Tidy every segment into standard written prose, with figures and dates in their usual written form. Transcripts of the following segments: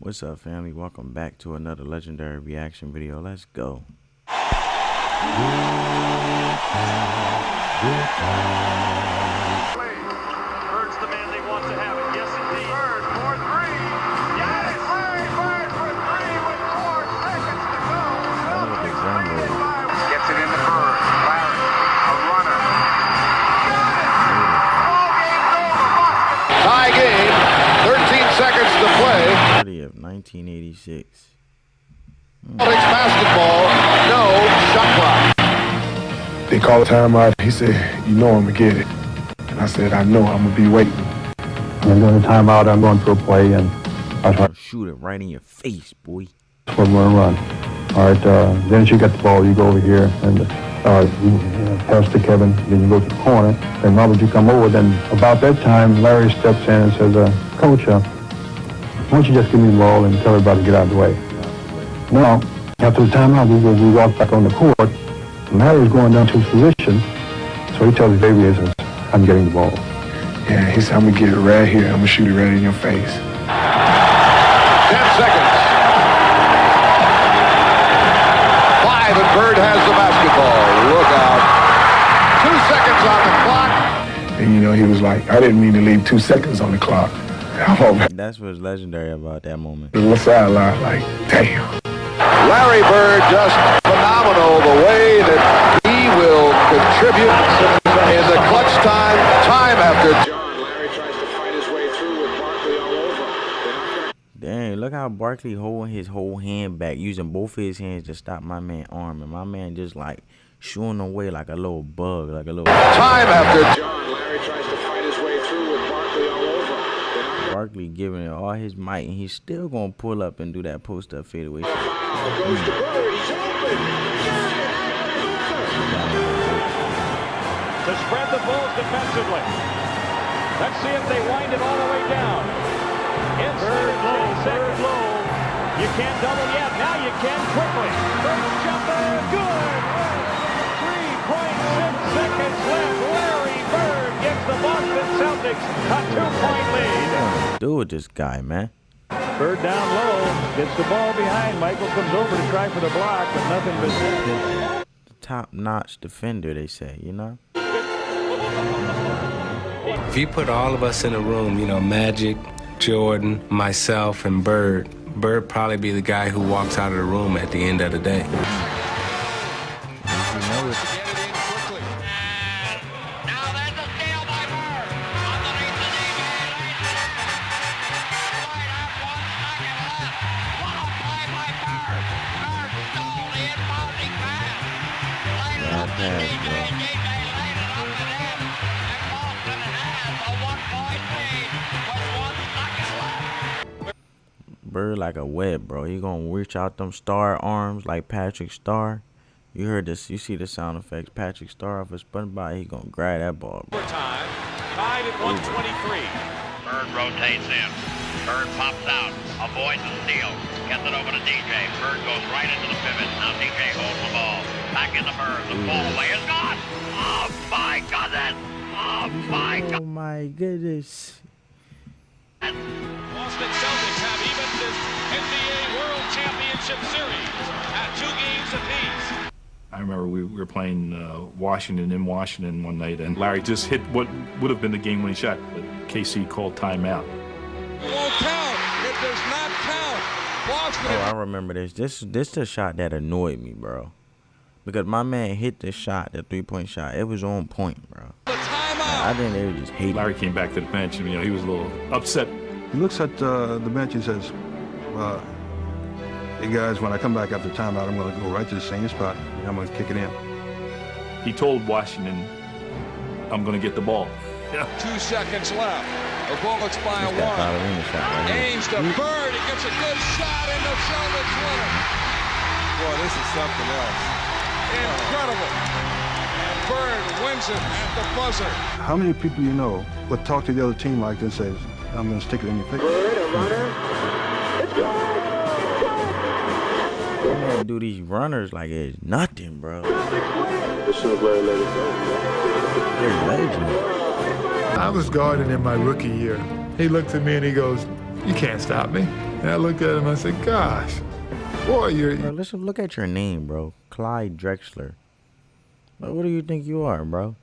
What's up, family? Welcome back to another legendary reaction video. Let's go. Bird's the man they want to have it. Yes, indeed. Bird for three. Yes! Bird for three with 4 seconds to go. Gets it into Bird. Larry, a runner. Ball game's over. Tie game. 13 seconds to play. 30th, 1986. Celtics basketball. No shot clock. They called a timeout. He said, "You know I'm gonna get it." And I said, "I know. I'm gonna be waiting." And during the timeout, I'm going through a play, and I try to shoot it right in your face, boy. I'm going to run. All right. Then as you get the ball, you go over here and you pass to Kevin. Then you go to the corner. Then Robert, you come over. Then about that time, Larry steps in and says, "Coach, why don't you just give me the ball and tell everybody to get out of the way?" Now, after the timeout, we walk back on the court. Larry's going down to his position, so he tells Davey, he says, "I'm getting the ball." Yeah, he said, "I'm gonna get it right here. I'm gonna shoot it right in your face." 10 seconds. 5 and Bird has the basketball. Look out. 2 seconds on the clock. And you know, he was like, "I didn't mean to leave 2 seconds on the clock." Oh, that's what's legendary about that moment. The little sideline, like, damn. Larry Bird, just phenomenal the way that he will contribute in the clutch time after. Larry tries to fight his way through with Barkley all over. Dang, look how Barkley holding his whole hand back, using both of his hands to stop my man's arm, and my man just like shooing away like a little bug, like a little. Time after. Larry tries to fight his way through with Barkley all over. Barkley giving it all his might, and he's still gonna pull up and do that post-up fadeaway shot. Goes to Bird. He's open. To spread the Bulls defensively. Let's see if they wind it all the way down. Inside of 10 seconds. You can't double yet. Now you can quickly. First jumper, good. 3.6 seconds left. Larry Bird gives the Boston Celtics a 2-point lead. Do with this guy, man. Bird down low, gets the ball behind. Michael comes over to try for the block, but nothing but top-notch defender, they say, you know? If you put all of us in a room, you know, Magic, Jordan, myself, and Bird probably be the guy who walks out of the room at the end of the day. Bird like a web, bro. He gonna reach out them star arms like Patrick Star. You heard this, you see the sound effects. Patrick Star off his spun by, he gonna grab that ball, bro. time. Tied at 123. Bird rotates in. Bird pops out. Avoids the steal. Gets it over to DJ. Bird goes right into the pivot. Now DJ holds the ball. Back in the Bird. The ball away is gone. Oh my goodness. Oh my god. Oh my goodness. Boston Celtics have evened this NBA World Championship Series at 2 games apiece. I remember we were playing Washington in Washington one night, and Larry just hit what would have been the game-winning shot, but KC called timeout. It won't count. It does not count. Boston. Oh, I remember this. This the shot that annoyed me, bro. Because my man hit the shot, the 3-point shot. It was on point, bro. I think they were just hating. Larry came back to the bench, and he was a little upset. He looks at the bench and says, "Hey guys, when I come back after timeout, I'm going to go right to the same spot and I'm going to kick it in." He told Washington, "I'm going to get the ball." 2 seconds left. The Bullets by It's that ballerina shot right here. Aims to Bird. He gets a good shot in the Celtics winner. Boy, this is something else. Incredible. And Bird wins it at the buzzer. How many people you know would talk to the other team like this and say, "I'm going to stick it in your face"? Bird, a runner. It's good. Man, do these runners like it's nothing, bro. The shooting player let it go. They're legend. I was guarding in my rookie year. He looked at me and he goes, "You can't stop me." And I looked at him, I said, gosh, boy, you're... Bro, listen, look at your name, bro. Clyde Drexler. Like, what do you think you are, bro?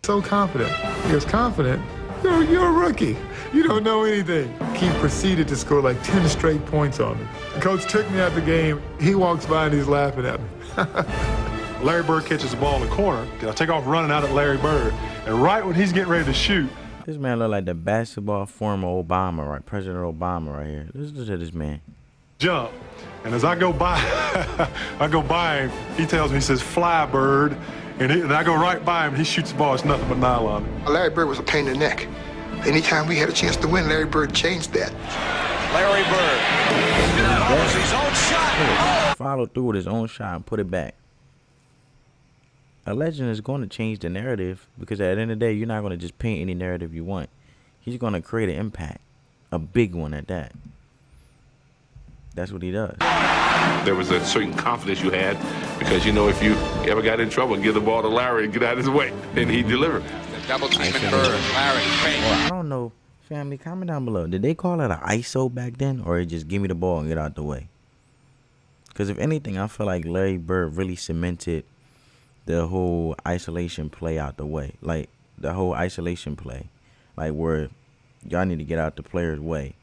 so confident. He was confident. You're a rookie. You don't know anything. He proceeded to score like 10 straight points on me. The coach took me out the game. He walks by and he's laughing at me. Larry Bird catches the ball in the corner. I take off running out at Larry Bird. And right when he's getting ready to shoot. This man look like the basketball former Obama, right? President Obama right here. Listen to this man. Jump. And as I go by, him, he tells me, he says, fly, Bird. And I go right by him, and he shoots the ball. It's nothing but nylon. Larry Bird was a pain in the neck. Anytime we had a chance to win, Larry Bird changed that. Larry Bird. That was his own shot. Follow through with his own shot and put it back. A legend is going to change the narrative because at the end of the day, you're not going to just paint any narrative you want. He's going to create an impact, a big one at that. That's what he does. There was a certain confidence you had because, you know, if you ever got in trouble, give the ball to Larry and get out of his way, and he'd deliver. The double team and Bird. Larry, well, I don't know. Family, comment down below. Did they call it an ISO back then, or it just give me the ball and get out the way? Because if anything, I feel like Larry Bird really cemented the whole isolation play out the way. Like, the whole isolation play. Like, where y'all need to get out the player's way.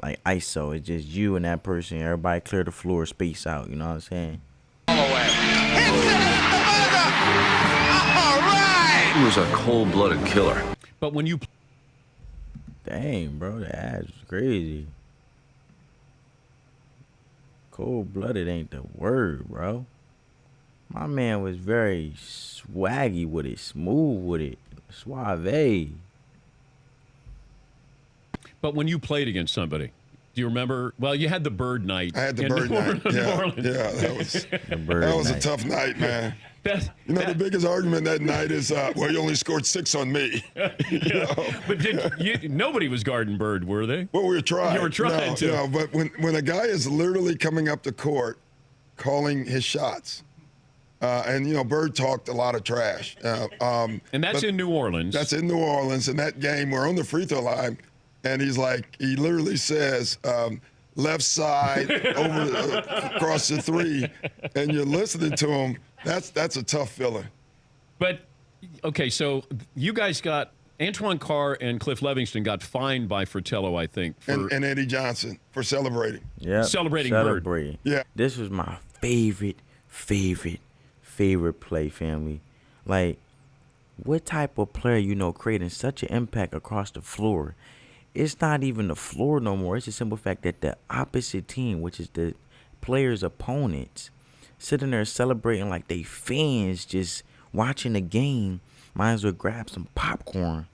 Like ISO, it's just you and that person. Everybody clear the floor, space out. You know what I'm saying? He was a cold-blooded killer. But when you... Dang, bro, the ass was crazy. Cold-blooded ain't the word, bro. My man was very swaggy with it, smooth with it, suave. But when you played against somebody, do you remember? Well, you had the Bird night. I had the Bird night. Yeah, that was a tough night, man. The biggest argument that night is, well, you only scored 6 on me. But nobody was guarding Bird, were they? Well, we were trying. You were trying to. No, but when a guy is literally coming up the court, calling his shots, and Bird talked a lot of trash. And that's in New Orleans. That's in New Orleans. In that game, we're on the free throw line. And he's like, he literally says, left side over across the 3, and you're listening to him. That's a tough feeling. But okay, so you guys got Antoine Carr and Cliff Levingston got fined by Fratello, I think, and Eddie Johnson for celebrating. Yeah, celebrating. Bird. Yeah, this was my favorite play, family. Like, what type of player creating such an impact across the floor? It's not even the floor no more. It's the simple fact that the opposite team, which is the players' opponents, sitting there celebrating like they fans just watching the game, might as well grab some popcorn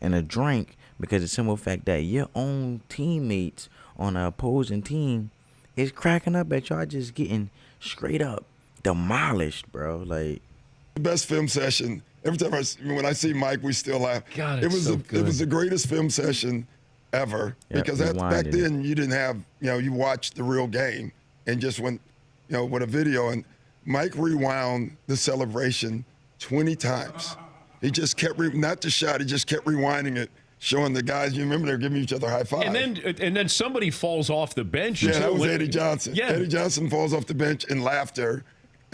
and a drink because the simple fact that your own teammates on the opposing team is cracking up at y'all just getting straight up demolished, bro. Like, the best film session. Every time when I see Mike, we still laugh. God, it was the greatest film session ever because back then you didn't have you watched the real game and just went with a video, and Mike rewound the celebration 20 times. He just kept not the shot. He just kept rewinding it, showing the guys. You remember they're giving each other high five. And then somebody falls off the bench. Yeah, that was Eddie Johnson. Yeah. Eddie Johnson falls off the bench in laughter.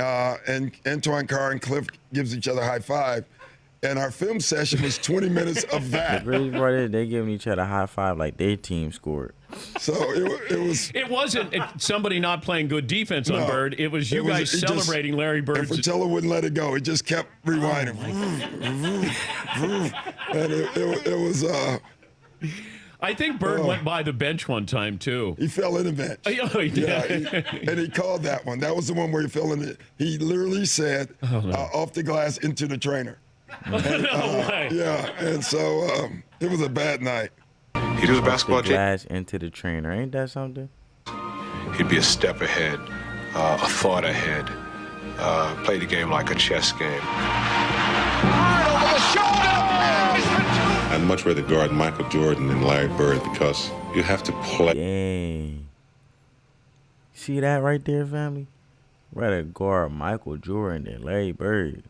And Antoine Carr and Cliff gives each other a high five. And our film session was 20 minutes of that. The crazy part is they giving each other a high five like their team scored. So it was. It wasn't somebody not playing good defense on Bird. It was you guys celebrating Larry Bird. And Fratello wouldn't let it go. He just kept rewinding. And it was. I think Bird went by the bench one time, too. He fell in the bench. Oh, he did. And he called that one. That was the one where he fell in it. He literally said, off the glass into the trainer. No way. Yeah, and so it was a bad night. He was a basketball glass into the trainer. Ain't that something? He'd be a step ahead, a thought ahead, play the game like a chess game. Over the shoulder. I'd much rather guard Michael Jordan than Larry Bird because you have to play. Dang. See that right there, family? Rather guard Michael Jordan than Larry Bird.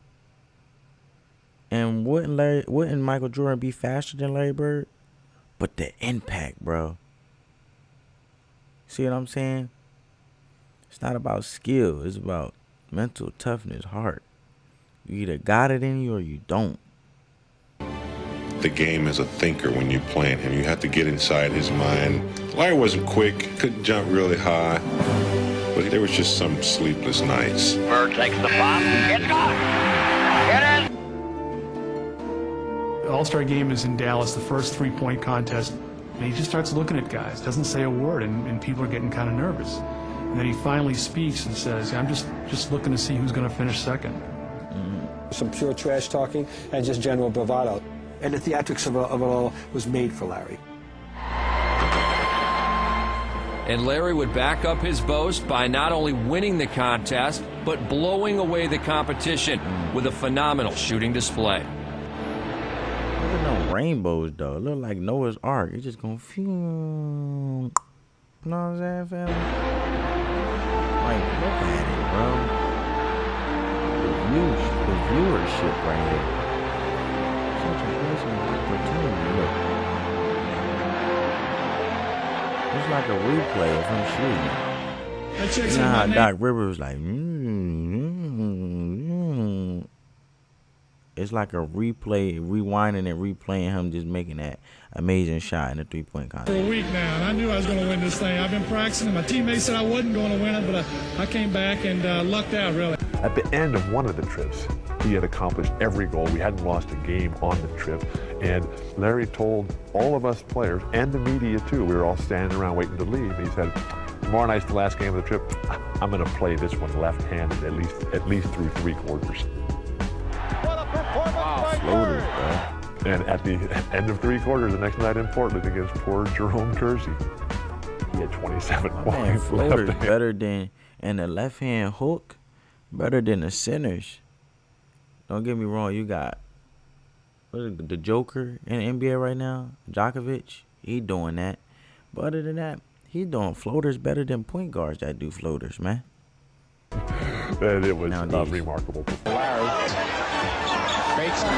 And wouldn't Michael Jordan be faster than Larry Bird? but the impact, bro. See what I'm saying? It's not about skill. It's about mental toughness, heart. You either got it in you or you don't. The game is a thinker when you're playing him. You have to get inside his mind. Larry wasn't quick, couldn't jump really high, but there was just some sleepless nights. Bird takes the pop. It's gone. It is. The All-Star game is in Dallas, the first three-point contest, and he just starts looking at guys, doesn't say a word, and people are getting kind of nervous. And then he finally speaks and says, I'm just looking to see who's going to finish second. Some pure trash talking and just general bravado. And the theatrics of it all was made for Larry. And Larry would back up his boast by not only winning the contest, but blowing away the competition with a phenomenal shooting display. Look at no rainbows, though. It look like Noah's Ark. It's just going to fume. You know what I'm saying, family? Like, look at it, bro. The viewership right here. Such a blessing opportunity. Look. It's like a replay of him shooting. You know how Doc Rivers was like, It's like a replay, rewinding and replaying him just making that amazing shot in the three-point contest. For a week now, and I knew I was going to win this thing. I've been practicing, and my teammates said I wasn't going to win it, but I came back and lucked out, really. At the end of one of the trips, he had accomplished every goal. We hadn't lost a game on the trip. And Larry told all of us players and the media too, we were all standing around waiting to leave. He said, tomorrow night's the last game of the trip. I'm going to play this one left-handed at least through three quarters. Floaters, bro. And at the end of three quarters, the next night in Portland against poor Jerome Kersey, he had 27 points. Floaters better than, and the left-hand hook better than the centers. Don't get me wrong, you got the Joker in the NBA right now, Djokovic. He doing that. But other than that, he's doing floaters better than point guards that do floaters, man. And it was remarkable. Larry fakes it.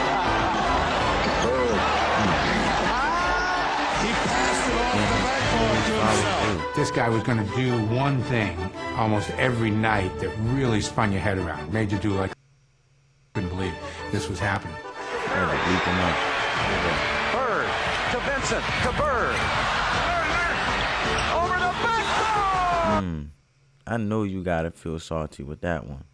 He passed it off the backboard to himself. This guy was going to do one thing almost every night that really spun your head around, made you do like, couldn't believe this was happening. Bird to Vincent to Bird. Over the backboard. I know you gotta feel salty with that one.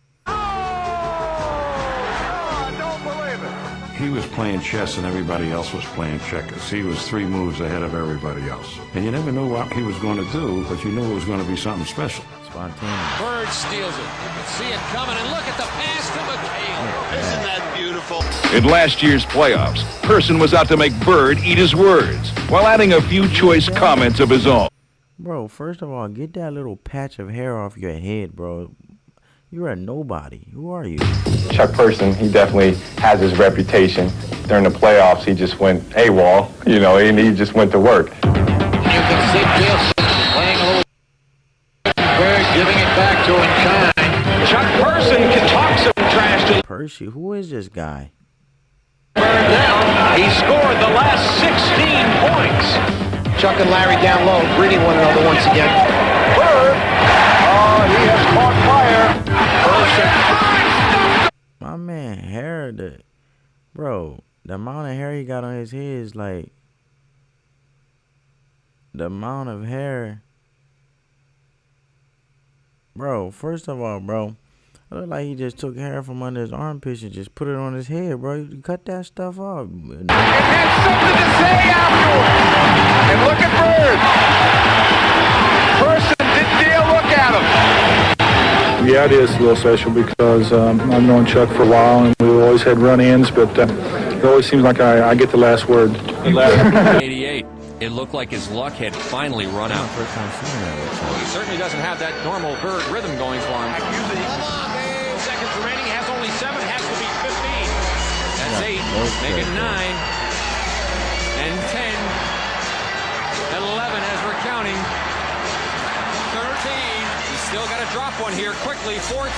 He was playing chess and everybody else was playing checkers. He was 3 moves ahead of everybody else. And you never knew what he was going to do, but you knew it was going to be something special. Spontaneous. Bird steals it. You can see it coming, and look at the pass to McHale. Isn't that beautiful? In last year's playoffs, Person was out to make Bird eat his words, while adding a few choice comments of his own. Bro, first of all, get that little patch of hair off your head, bro. You're a nobody. Who are you? Chuck Person, he definitely has his reputation. During the playoffs, he just went AWOL, you know, and he just went to work. You can see Bill playing a little. Bird giving it back to him kind. Chuck Person can talk some trash to Percy. Who is this guy? Bird down. He scored the last 16 points. Chuck and Larry down low, greeting one another once again. Bird, he has caught fire. My man, hair, the amount of hair he got on his head is like the amount of hair. Bro, first of all, bro, it look like he just took hair from under his armpits and just put it on his head, bro. You cut that stuff off. It had something to say afterwards. And look at Bird. Person didn't dare look at him. Yeah, it is a little special because I've known Chuck for a while and we always had run-ins, but it always seems like I get the last word. 88. It looked like his luck had finally run out. First time seeing that. He certainly doesn't have that normal Bird rhythm going for him. 11 seconds remaining. Has only 7. Has to be 15. That's 8. Make it 9. And 10. And 11 as we're counting. 13. He's still got to drop one here quickly. 14.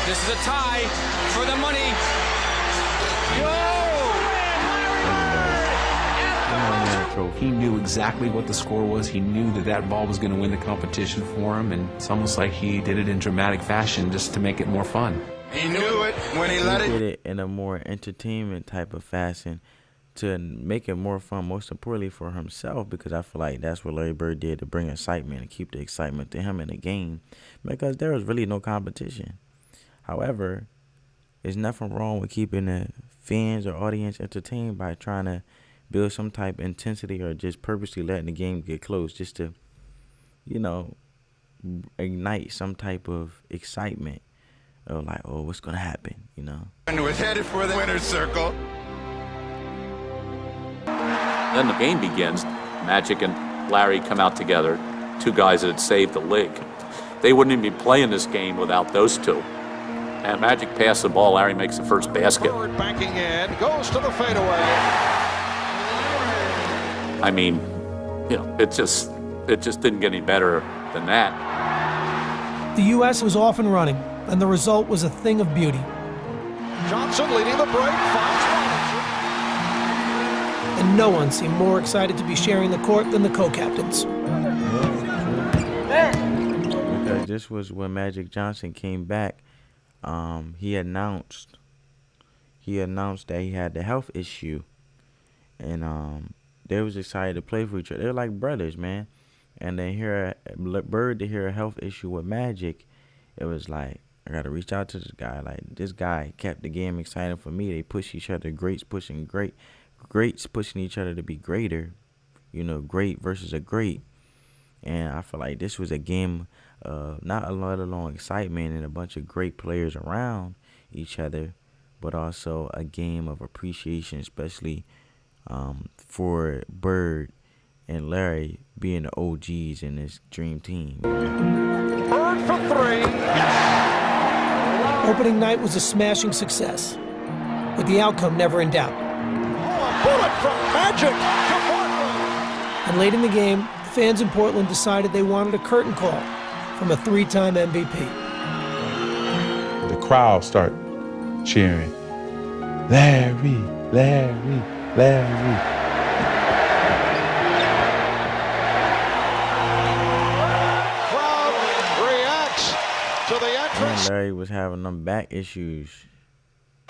This is a tie for the money. Go! trophy. He knew exactly what the score was. He knew that that ball was going to win the competition for him, and it's almost like he did it in dramatic fashion just to make it more fun. He knew it when he let He it. did it in a more entertainment type of fashion to make it more fun, most importantly for himself, because I feel like that's what Larry Bird did to bring excitement and keep the excitement to him in the game, because there was really no competition. However, there's nothing wrong with keeping the fans or audience entertained by trying to build some type of intensity or just purposely letting the game get close just to, you know, ignite some type of excitement of like, oh, what's going to happen, you know? And was headed for the winner's circle. Then the game begins. Magic and Larry come out together, two guys that had saved the league. They wouldn't even be playing this game without those two. And Magic passed the ball. Larry makes the first basket. Bird banking in, goes to the fadeaway. I mean, you know, it just didn't get any better than that. The U.S. was off and running, and the result was a thing of beauty. Johnson leading the break, finds Robinson. And no one seemed more excited to be sharing the court than the co-captains. Because this was when Magic Johnson came back. He announced that he had the health issue, and they was excited to play for each other. They're like brothers, man. And then hear Bird to hear a health issue with Magic, it was like, I gotta reach out to this guy. Like, this guy kept the game exciting for me. They push each other, greats pushing each other to be greater. You know, great versus a great. And I feel like this was a game of not a lot of long excitement and a bunch of great players around each other, but also a game of appreciation, especially for Bird and Larry being the OGs in this dream team. Bird for three. Opening night was a smashing success, with the outcome never in doubt. Oh, a bullet from Magic to Portland. And late in the game, the fans in Portland decided they wanted a curtain call from a three-time MVP. The crowd start cheering, Larry, Larry, Larry. Crowd reacts to the entrance And Larry was having them back issues.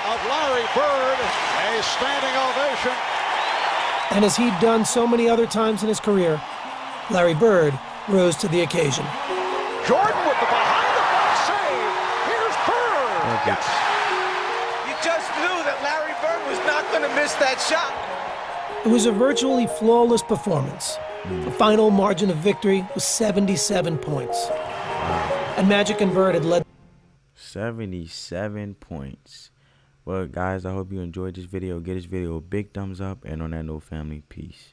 of Larry Bird, a standing ovation. And as he'd done so many other times in his career, Larry Bird rose to the occasion. Jordan with the behind-the-back save. Here's Bird. Yes. You just knew that Larry Bird was not going to miss that shot. It was a virtually flawless performance. The final margin of victory was 77 points. And Magic and Bird had led 77 points. Well, guys, I hope you enjoyed this video. Give this video a big thumbs up. And on that note, family, peace.